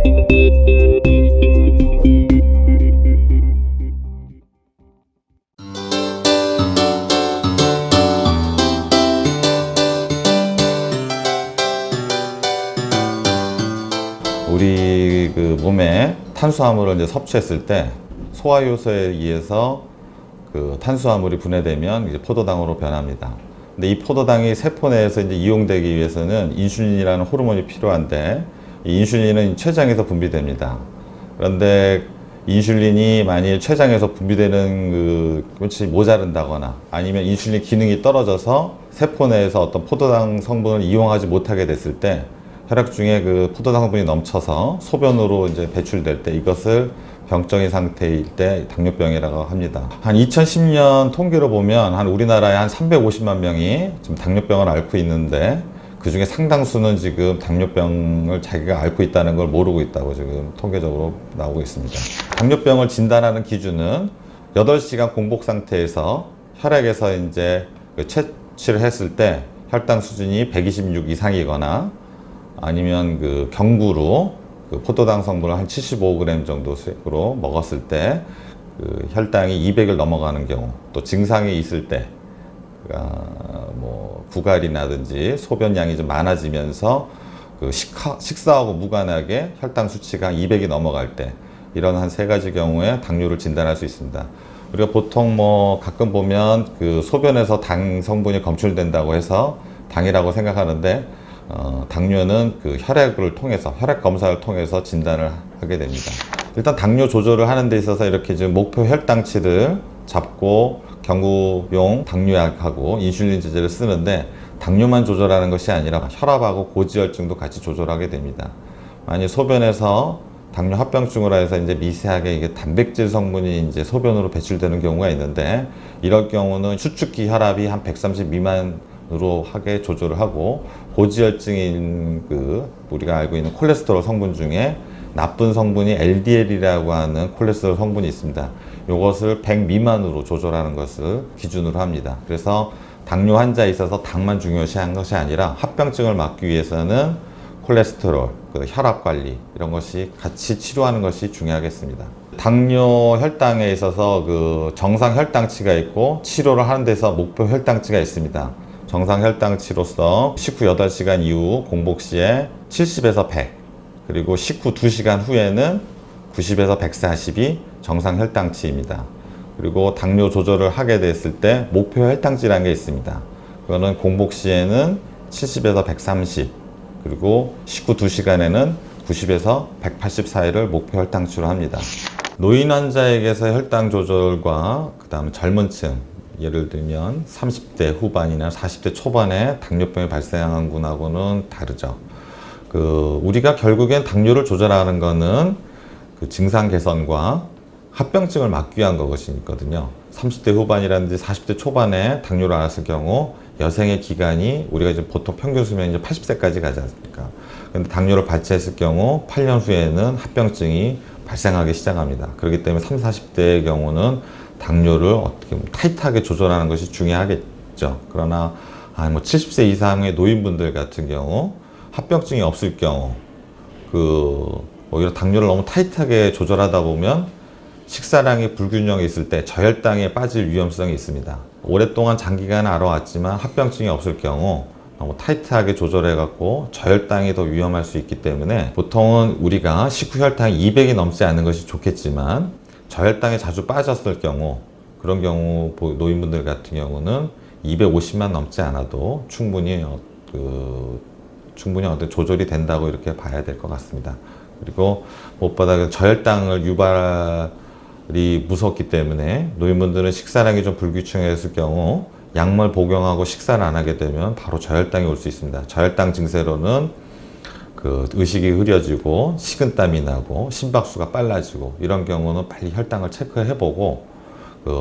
우리 그 몸에 탄수화물을 이제 섭취했을 때 소화 요소에 의해서 그 탄수화물이 분해되면 이제 포도당으로 변합니다. 근데 이 포도당이 세포 내에서 이제 이용되기 위해서는 인슐린이라는 호르몬이 필요한데, 이 인슐린은 췌장에서 분비됩니다. 그런데 인슐린이 만일 췌장에서 분비되는 것이 모자른다거나 아니면 인슐린 기능이 떨어져서 세포 내에서 어떤 포도당 성분을 이용하지 못하게 됐을 때 혈액 중에 그 포도당 성분이 넘쳐서 소변으로 이제 배출될 때 이것을 병적인 상태일 때 당뇨병이라고 합니다. 한 2010년 통계로 보면 한 우리나라에 한 350만 명이 지금 당뇨병을 앓고 있는데, 그 중에 상당수는 지금 당뇨병을 자기가 앓고 있다는 걸 모르고 있다고 지금 통계적으로 나오고 있습니다. 당뇨병을 진단하는 기준은 8시간 공복 상태에서 혈액에서 이제 채취를 했을 때 혈당 수준이 126 이상이거나 아니면 그 경구로 그 포도당 성분을 한 75g 정도로 먹었을 때 그 혈당이 200을 넘어가는 경우, 또 증상이 있을 때 뭐 구갈이라든지 소변량이 좀 많아지면서 그 식사하고 무관하게 혈당 수치가 200이 넘어갈 때, 이런 한 3가지 경우에 당뇨를 진단할 수 있습니다. 우리가 보통 뭐 가끔 보면 그 소변에서 당 성분이 검출된다고 해서 당이라고 생각하는데, 당뇨는 그 혈액을 통해서, 혈액 검사를 통해서 진단을 하게 됩니다. 일단 당뇨 조절을 하는 데 있어서 이렇게 지금 목표 혈당치를 잡고 경구용 당뇨약하고 인슐린 제제를 쓰는데, 당뇨만 조절하는 것이 아니라 혈압하고 고지혈증도 같이 조절하게 됩니다. 만약 소변에서 당뇨 합병증으로 해서 이제 미세하게 이게 단백질 성분이 이제 소변으로 배출되는 경우가 있는데, 이럴 경우는 수축기 혈압이 한 130 미만으로 하게 조절을 하고, 고지혈증인 그 우리가 알고 있는 콜레스테롤 성분 중에 나쁜 성분이 LDL이라고 하는 콜레스테롤 성분이 있습니다. 이것을 100 미만으로 조절하는 것을 기준으로 합니다. 그래서 당뇨 환자에 있어서 당만 중요시한 것이 아니라 합병증을 막기 위해서는 콜레스테롤, 혈압 관리 이런 것이 같이 치료하는 것이 중요하겠습니다. 당뇨 혈당에 있어서 그 정상 혈당치가 있고 치료를 하는 데서 목표 혈당치가 있습니다. 정상 혈당치로서 식후 8시간 이후 공복 시에 70에서 100, 그리고 식후 2시간 후에는 90에서 140이 정상 혈당치입니다. 그리고 당뇨 조절을 하게 됐을 때 목표 혈당치라는 게 있습니다. 그거는 공복 시에는 70에서 130, 그리고 식후 2시간에는 90에서 180 사이를 목표 혈당치로 합니다. 노인 환자에게서 혈당 조절과 그 다음에 젊은 층, 예를 들면 30대 후반이나 40대 초반에 당뇨병이 발생한 분하고는 다르죠. 우리가 결국엔 당뇨를 조절하는 거는 그 증상 개선과 합병증을 막기 위한 것이거든요. 30대 후반이라든지 40대 초반에 당뇨를 앓았을 경우 여생의 기간이 우리가 이제 보통 평균 수명이 이제 80세까지 가지 않습니까? 근데 당뇨를 발치했을 경우 8년 후에는 합병증이 발생하기 시작합니다. 그렇기 때문에 30, 40대의 경우는 당뇨를 어떻게 타이트하게 조절하는 것이 중요하겠죠. 그러나 뭐 70세 이상의 노인분들 같은 경우 합병증이 없을 경우 오히려 당뇨를 너무 타이트하게 조절하다 보면 식사량이 불균형이 있을 때 저혈당에 빠질 위험성이 있습니다. 오랫동안 장기간 알아왔지만 합병증이 없을 경우 너무 타이트하게 조절해 갖고 저혈당이 더 위험할 수 있기 때문에 보통은 우리가 식후 혈당이 200이 넘지 않는 것이 좋겠지만, 저혈당에 자주 빠졌을 경우, 그런 경우 노인분들 같은 경우는 250만 넘지 않아도 충분히 어떤 조절이 된다고 이렇게 봐야 될 것 같습니다. 그리고 무엇보다 저혈당을 유발이 무섭기 때문에 노인분들은 식사량이 좀 불규칙했을 경우 약물 복용하고 식사를 안 하게 되면 바로 저혈당이 올 수 있습니다. 저혈당 증세로는 의식이 흐려지고 식은땀이 나고 심박수가 빨라지고, 이런 경우는 빨리 혈당을 체크해보고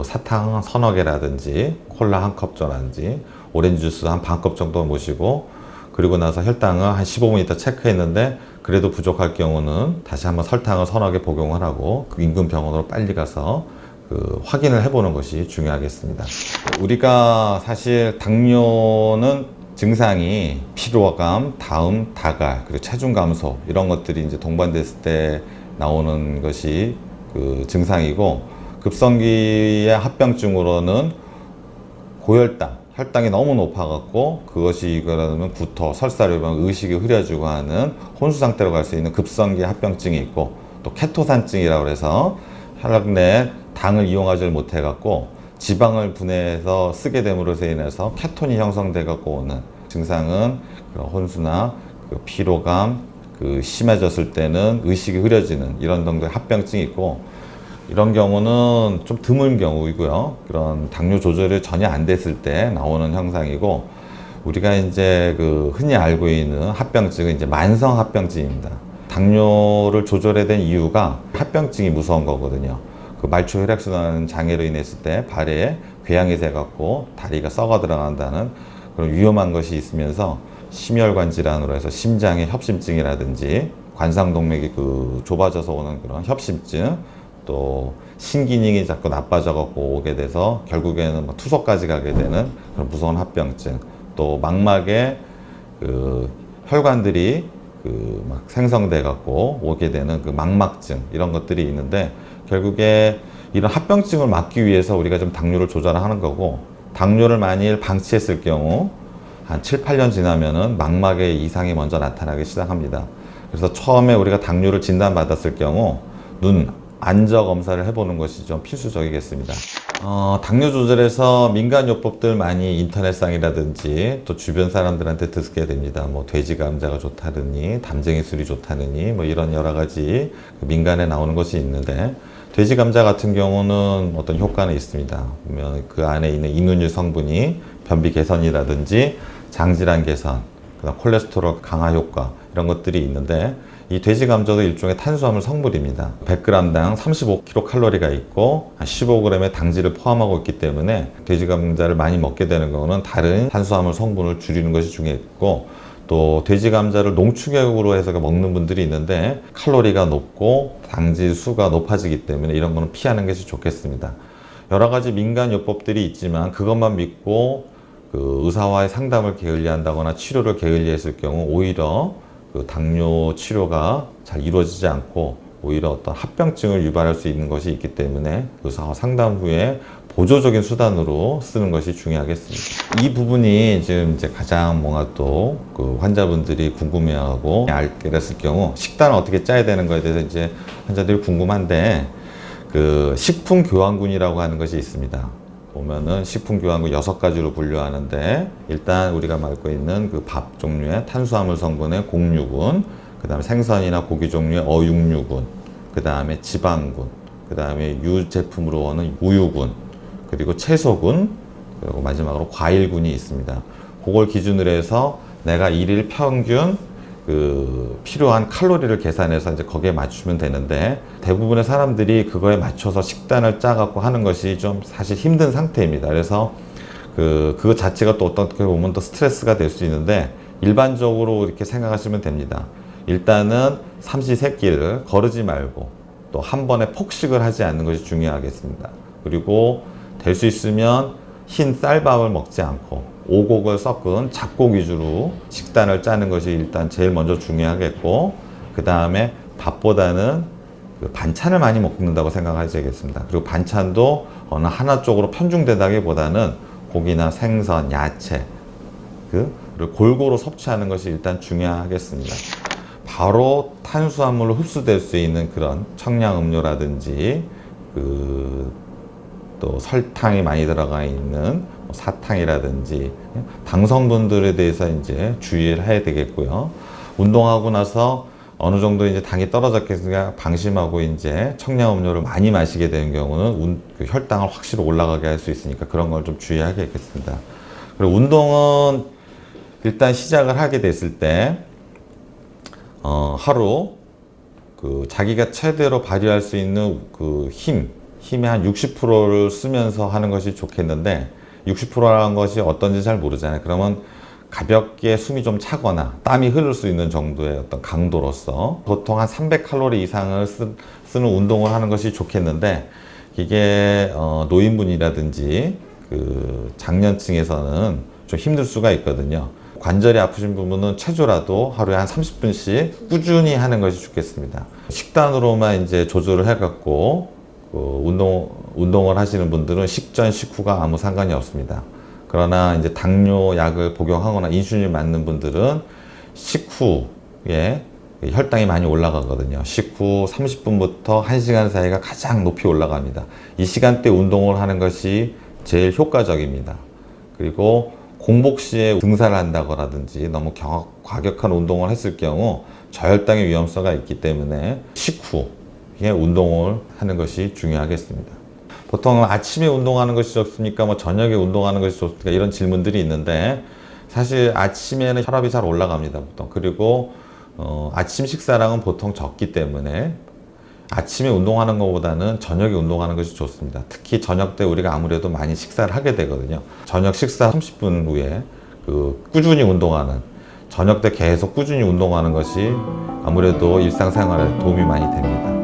사탕 서너 개라든지 콜라 한 컵조라든지 오렌지 주스 한 반 컵 정도 마시고, 그리고 나서 혈당을 한 15분 있다 체크했는데 그래도 부족할 경우는 다시 한번 설탕을 서너 개 복용을 하고 인근 병원으로 빨리 가서 확인을 해보는 것이 중요하겠습니다. 우리가 사실 당뇨는 증상이 피로감, 다음, 다갈, 그리고 체중 감소 이런 것들이 이제 동반됐을 때 나오는 것이 그 증상이고, 급성기의 합병증으로는 고혈당, 혈당이 너무 높아갖고 그것이 그러면 구토, 설사를 보면 의식이 흐려지고 하는 혼수 상태로 갈 수 있는 급성기 합병증이 있고, 또 케토산증이라고 해서 혈액 내 당을 이용하지 못해갖고 지방을 분해해서 쓰게 됨으로 인해서 케톤이 형성돼갖고 오는 증상은 혼수나 피로감, 심해졌을 때는 의식이 흐려지는 이런 정도의 합병증이 있고, 이런 경우는 좀 드문 경우이고요. 그런 당뇨 조절이 전혀 안 됐을 때 나오는 현상이고, 우리가 이제 흔히 알고 있는 합병증은 이제 만성 합병증입니다. 당뇨를 조절해야 된 이유가 합병증이 무서운 거거든요. 말초 혈액순환 장애로 인했을 때 발에 궤양이 돼갖고 다리가 썩어 들어간다는 그런 위험한 것이 있으면서, 심혈관 질환으로 해서 심장의 협심증이라든지 관상동맥이 좁아져서 오는 그런 협심증, 또 신기능이 자꾸 나빠져 갖고 오게 돼서 결국에는 투석까지 가게 되는 그런 무서운 합병증, 또 망막에 혈관들이 막 생성돼 갖고 오게 되는 망막증, 이런 것들이 있는데, 결국에 이런 합병증을 막기 위해서 우리가 좀 당뇨를 조절하는 거고, 당뇨를 만일 방치했을 경우 한 7, 8년 지나면은 망막에 이상이 먼저 나타나기 시작합니다. 그래서 처음에 우리가 당뇨를 진단받았을 경우 눈 안저 검사를 해보는 것이 좀 필수적이겠습니다. 당뇨 조절에서 민간요법들 많이 인터넷상이라든지 또 주변 사람들한테 듣게 됩니다. 돼지 감자가 좋다느니, 담쟁이 술이 좋다느니, 이런 여러 가지 민간에 나오는 것이 있는데, 돼지 감자 같은 경우는 어떤 효과는 있습니다. 보면 그 안에 있는 이누유 성분이 변비 개선이라든지 장질환 개선, 그다음 콜레스테롤 강화 효과, 이런 것들이 있는데, 이 돼지 감자도 일종의 탄수화물 성분입니다. 100g당 35kcal가 있고 15g의 당질을 포함하고 있기 때문에 돼지 감자를 많이 먹게 되는 경우는 다른 탄수화물 성분을 줄이는 것이 중요했고, 또 돼지 감자를 농축액으로 해서 먹는 분들이 있는데 칼로리가 높고 당질 수가 높아지기 때문에 이런 거는 피하는 것이 좋겠습니다. 여러 가지 민간 요법들이 있지만 그것만 믿고 의사와의 상담을 게을리한다거나 치료를 게을리했을 경우 오히려 당뇨 치료가 잘 이루어지지 않고 오히려 어떤 합병증을 유발할 수 있는 것이 있기 때문에 의사와 상담 후에 보조적인 수단으로 쓰는 것이 중요하겠습니다. 이 부분이 지금 이제 가장 뭔가 또 환자분들이 궁금해하고 알게 됐을 경우 식단을 어떻게 짜야 되는 거에 대해서 이제 환자들이 궁금한데, 식품교환군이라고 하는 것이 있습니다. 보면은 식품교환군 6가지로 분류하는데, 일단 우리가 말고 있는 밥 종류의 탄수화물 성분의 곡류군, 그 다음에 생선이나 고기 종류의 어육류군, 그 다음에 지방군, 그 다음에 유제품으로 오는 우유군, 그리고 채소군, 그리고 마지막으로 과일군이 있습니다. 그걸 기준으로 해서 내가 일일 평균 필요한 칼로리를 계산해서 이제 거기에 맞추면 되는데, 대부분의 사람들이 그거에 맞춰서 식단을 짜갖고 하는 것이 좀 사실 힘든 상태입니다. 그래서 그거 자체가 또 어떻게 보면 또 스트레스가 될 수 있는데, 일반적으로 이렇게 생각하시면 됩니다. 일단은 삼시세끼를 거르지 말고 또 한 번에 폭식을 하지 않는 것이 중요하겠습니다. 그리고 될 수 있으면 흰 쌀밥을 먹지 않고 오곡을 섞은 잡곡 위주로 식단을 짜는 것이 일단 제일 먼저 중요하겠고, 그 다음에 밥보다는 반찬을 많이 먹는다고 생각하셔야겠습니다. 그리고 반찬도 어느 하나 쪽으로 편중되다기보다는 고기나 생선, 야채 를 골고루 섭취하는 것이 일단 중요하겠습니다. 바로 탄수화물로 흡수될 수 있는 그런 청량음료라든지 또 설탕이 많이 들어가 있는 사탕이라든지 당 성분들에 대해서 이제 주의를 해야 되겠고요. 운동하고 나서 어느 정도 이제 당이 떨어졌겠으니까 방심하고 이제 청량음료를 많이 마시게 되는 경우는 혈당을 확실히 올라가게 할 수 있으니까 그런 걸 좀 주의하겠습니다. 그리고 운동은 일단 시작을 하게 됐을 때 하루 자기가 최대로 발휘할 수 있는 힘의 한 60%를 쓰면서 하는 것이 좋겠는데, 60%라는 것이 어떤지 잘 모르잖아요. 그러면 가볍게 숨이 좀 차거나 땀이 흐를 수 있는 정도의 어떤 강도로서 보통 한 300칼로리 이상을 쓰는 운동을 하는 것이 좋겠는데, 이게 노인분이라든지 장년층에서는 좀 힘들 수가 있거든요. 관절이 아프신 부분은 최소라도 하루에 한 30분씩 꾸준히 하는 것이 좋겠습니다. 식단으로만 이제 조절을 해갖고 운동을 하시는 분들은 식전, 식후가 아무 상관이 없습니다. 그러나 이제 당뇨 약을 복용하거나 인슐린을 맞는 분들은 식후에 혈당이 많이 올라가거든요. 식후 30분부터 1시간 사이가 가장 높이 올라갑니다. 이 시간대 운동을 하는 것이 제일 효과적입니다. 그리고 공복 시에 등산을 한다거라든지 너무 과격한 운동을 했을 경우 저혈당의 위험성이 있기 때문에 식후에 운동을 하는 것이 중요하겠습니다. 보통 아침에 운동하는 것이 좋습니까? 뭐 저녁에 운동하는 것이 좋습니까? 이런 질문들이 있는데 사실 아침에는 혈압이 잘 올라갑니다. 보통. 그리고 아침 식사량은 보통 적기 때문에 아침에 운동하는 것보다는 저녁에 운동하는 것이 좋습니다. 특히 저녁 때 우리가 아무래도 많이 식사를 하게 되거든요. 저녁 식사 30분 후에 꾸준히 운동하는, 저녁 때 계속 꾸준히 운동하는 것이 아무래도 일상생활에 도움이 많이 됩니다.